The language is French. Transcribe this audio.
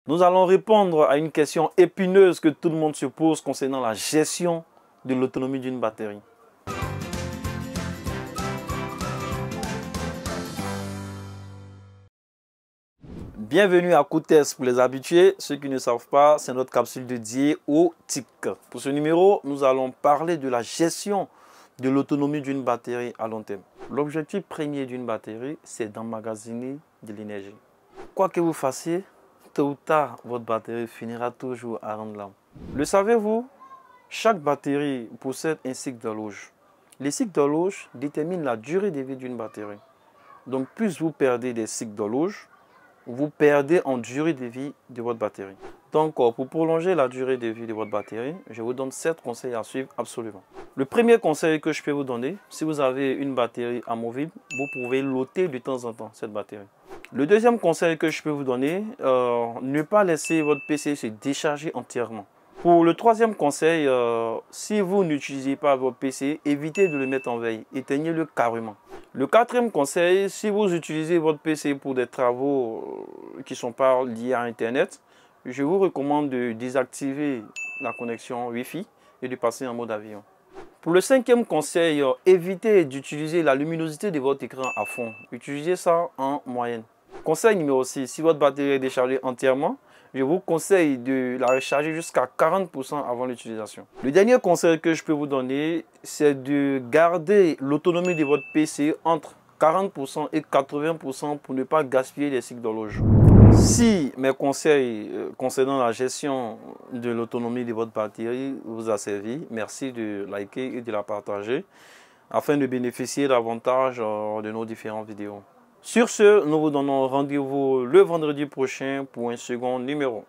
Nous allons répondre à une question épineuse que tout le monde se pose concernant la gestion de l'autonomie d'une batterie. Bienvenue à Coup Test pour les habitués. Ceux qui ne savent pas, c'est notre capsule dédiée au TIC. Pour ce numéro, nous allons parler de la gestion de l'autonomie d'une batterie à long terme. L'objectif premier d'une batterie, c'est d'emmagasiner de l'énergie. Quoi que vous fassiez, tôt ou tard, votre batterie finira toujours à rendre l'âme. Le savez-vous? Chaque batterie possède un cycle d'horloge. Les cycles d'horloge déterminent la durée de vie d'une batterie. Donc, plus vous perdez des cycles d'horloge, vous perdez en durée de vie de votre batterie. Donc, pour prolonger la durée de vie de votre batterie, je vous donne 7 conseils à suivre absolument. Le premier conseil que je peux vous donner, si vous avez une batterie amovible, vous pouvez loter de temps en temps cette batterie. Le deuxième conseil que je peux vous donner, ne pas laisser votre PC se décharger entièrement. Pour le troisième conseil, si vous n'utilisez pas votre PC, évitez de le mettre en veille, éteignez-le carrément. Le quatrième conseil, si vous utilisez votre PC pour des travaux qui ne sont pas liés à Internet, je vous recommande de désactiver la connexion Wi-Fi et de passer en mode avion. Pour le cinquième conseil, évitez d'utiliser la luminosité de votre écran à fond. Utilisez ça en moyenne. Conseil numéro 6, si votre batterie est déchargée entièrement, je vous conseille de la recharger jusqu'à 40% avant l'utilisation. Le dernier conseil que je peux vous donner, c'est de garder l'autonomie de votre PC entre 40% et 80% pour ne pas gaspiller les cycles d'horloge. Si mes conseils concernant la gestion de l'autonomie de votre batterie vous a servi, merci de liker et de la partager afin de bénéficier davantage de nos différentes vidéos. Sur ce, nous vous donnons rendez-vous le vendredi prochain pour un second numéro.